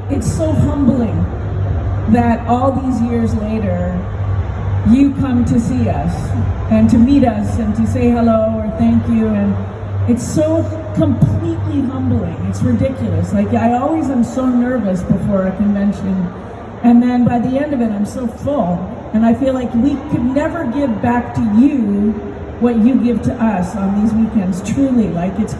It's so humbling that all these years later, you come to see us and to meet us and to say hello or thank you, and it's so completely humbling. It's ridiculous. Like, I always am so nervous before a convention, and then by the end of it, I'm so full, and I feel like we could never give back to you what you give to us on these weekends, truly. Like, it's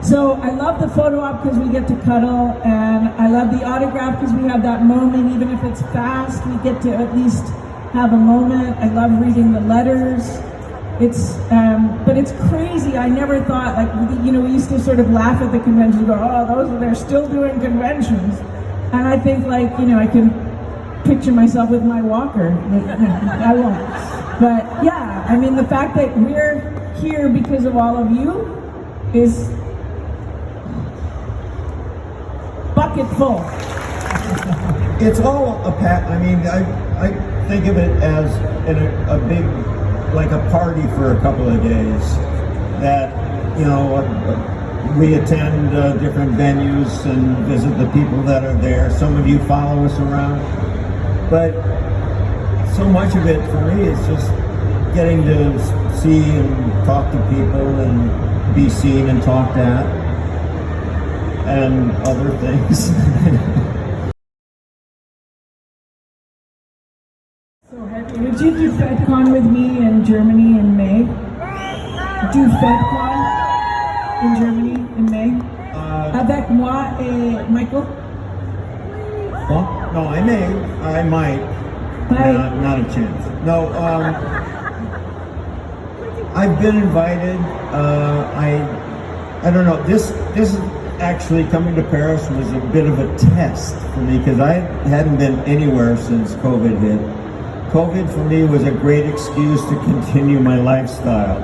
so I love the photo op because we get to cuddle, and I love the autograph because we have that moment. Even if it's fast, we get to at least have a moment. I love reading the letters. But it's crazy. I never thought, like, we used to sort of laugh at the conventions, go, oh, they're still doing conventions. And I think, like, I can picture myself with my walker. I won't. But yeah, I mean, the fact that we're here because of all of you is bucket full. It's all I mean, I think of it as a big, like a party for a couple of days that, we attend different venues and visit the people that are there. Some of you follow us around, but so much of it for me is just getting to see and talk to people and be seen and talked at and other things. Would you do FedCon with me in Germany in May? Do FedCon in Germany in May? Avec moi et Michael? Well, no, I might. Not a chance. No, I've been invited. I don't know. This actually, coming to Paris was a bit of a test for me because I hadn't been anywhere since COVID hit. COVID for me was a great excuse to continue my lifestyle,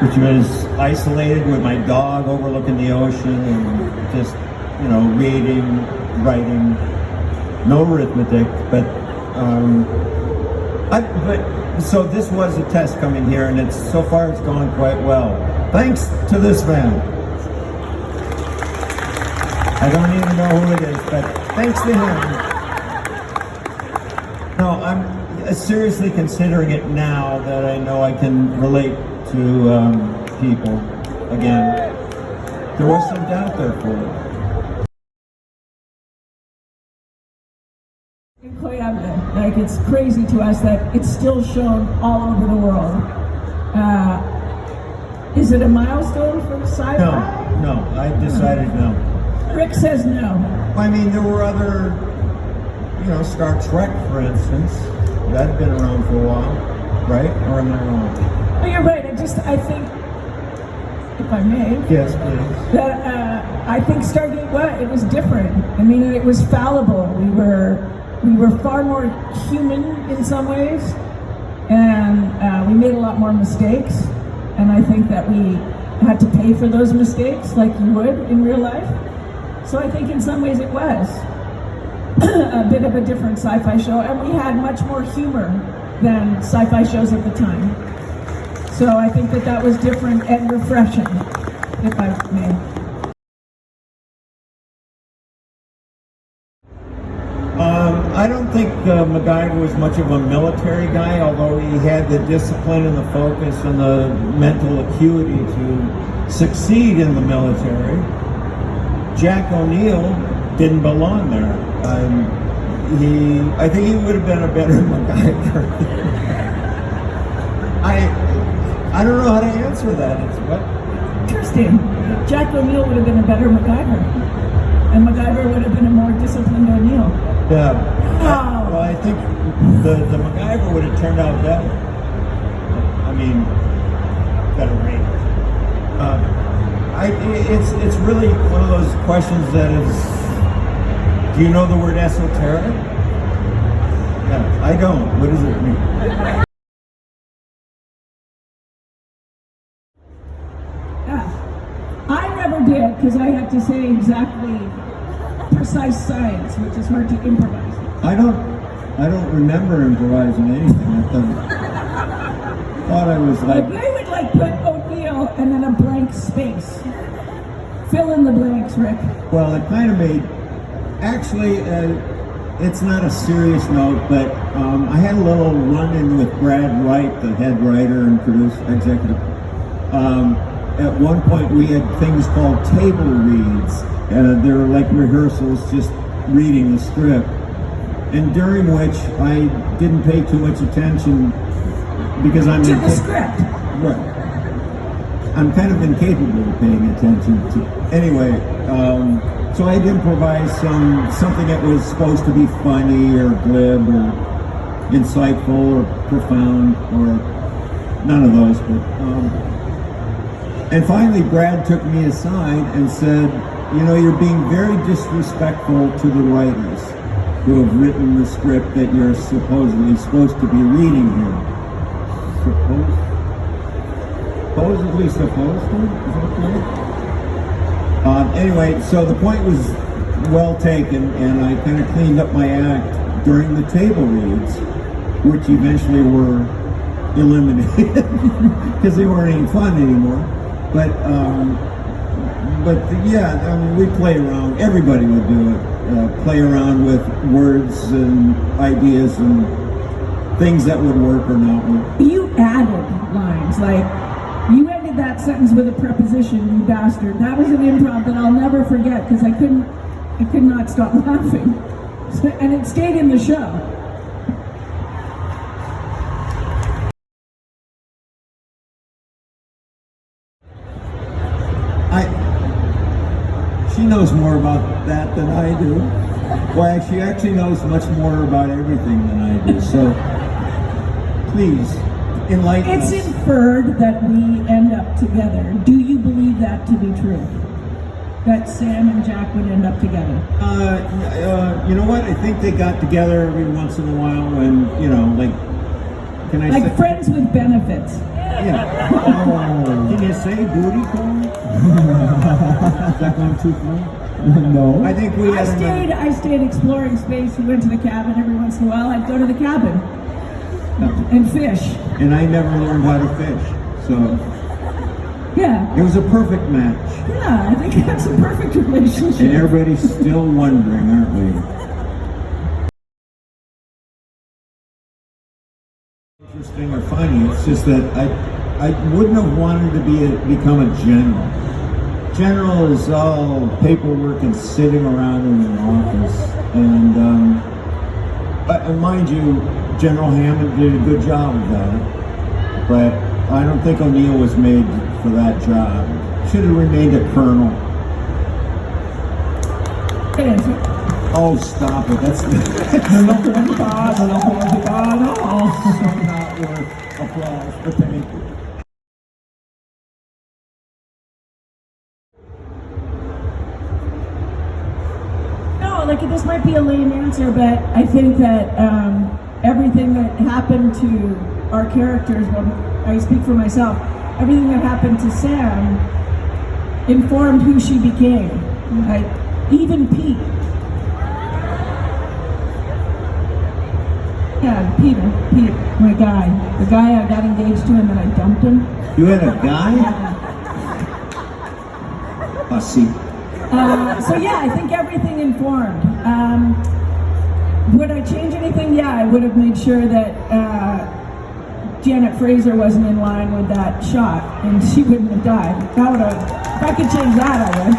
which was isolated with my dog overlooking the ocean and just, reading, writing, no arithmetic, but so this was a test coming here, and so far it's gone quite well. Thanks to this man. I don't even know who it is, but thanks to him. No, I'm seriously considering it now that I know I can relate to people again. There was some doubt there for it. Incroyable. Like, it's crazy to us that it's still shown all over the world. Is it a milestone for sci-fi? No, I decided no. Rick says no. I mean, there were other, Star Trek, for instance, that had been around for a while, right? Or am I wrong? Oh, you're right. I think, if I may, yes, please. That I think Stargate, it was different. I mean, it was fallible. We were far more human in some ways, and we made a lot more mistakes. And I think that we had to pay for those mistakes, like you would in real life. So I think in some ways it was a bit of a different sci-fi show, and we had much more humor than sci-fi shows at the time. So I think that was different and refreshing, if I may. I don't think MacGyver was much of a military guy, although he had the discipline and the focus and the mental acuity to succeed in the military. Jack O'Neill didn't belong there. I think he would have been a better MacGyver. I don't know how to answer that. It's what? Interesting. Jack O'Neill would have been a better MacGyver, and MacGyver would have been a more disciplined O'Neill. Yeah. Oh. Well, I think the MacGyver would have turned out better. I mean, better rate. It's really one of those questions that is, do you know the word esoteric? Yeah, I don't. What does it mean? I never did, because I had to say exactly precise science, which is hard to improvise. I don't remember improvising anything. I thought I was like... They would put O'Neill and then a blank space. Fill in the blanks, Rick. Well, it kind of made Actually, it's not a serious note, but I had a little run-in with Brad Wright, the head writer and executive. At one point, we had things called table reads. They were like rehearsals, just reading the script. And during which I didn't pay too much attention because I'm To the script. Right. I'm kind of incapable of paying attention to. Anyway, so I'd improvise something that was supposed to be funny or glib or insightful or profound or none of those. But and finally, Brad took me aside and said, "You know, you're being very disrespectful to the writers who have written the script that you're supposedly supposed to be reading here." Supposedly supposed to? Is that correct? Anyway, so the point was well taken, and I kind of cleaned up my act during the table reads, which eventually were eliminated because they weren't any fun anymore. But yeah, I mean, we play around. Everybody would do it. Play around with words and ideas and things that would work or not work. You added lines, like, you ended that sentence with a preposition, you bastard. That was an improv that I'll never forget because I could not stop laughing. And it stayed in the show. She knows more about that than I do. Well, she actually knows much more about everything than I do. So, please, enlighten us. It's inferred that we end up together. Do you believe that to be true? That Sam and Jack would end up together? You know what? I think they got together every once in a while when, you know, like, can I say? Like friends with benefits. Yeah. Oh. Can you say booty call? Is that going too far? No. I think we had I stayed exploring space. We went to the cabin every once in a while. I'd go to the cabin and fish. And I never learned how to fish. So Yeah. it was a perfect match. Yeah, I think that's a perfect relationship. And everybody's still wondering, aren't we? Interesting or funny. It's just that I wouldn't have wanted to become a general. General is all paperwork and sitting around in an office. And mind you, General Hammond did a good job of that. But I don't think O'Neill was made for that job. Should have remained a colonel. Oh, stop it. That's not worth applause, but thank you. No, like this might be a lame answer, but I think that everything that happened to our characters, well, I speak for myself, everything that happened to Sam informed who she became. Right? Even Pete. Yeah, Pete, my guy. The guy I got engaged to and then I dumped him. You had a guy? I see. So yeah, I think everything informed. Would I change anything? Yeah, I would have made sure that Janet Fraser wasn't in line with that shot and she wouldn't have died. That would have, if I could change that, I would.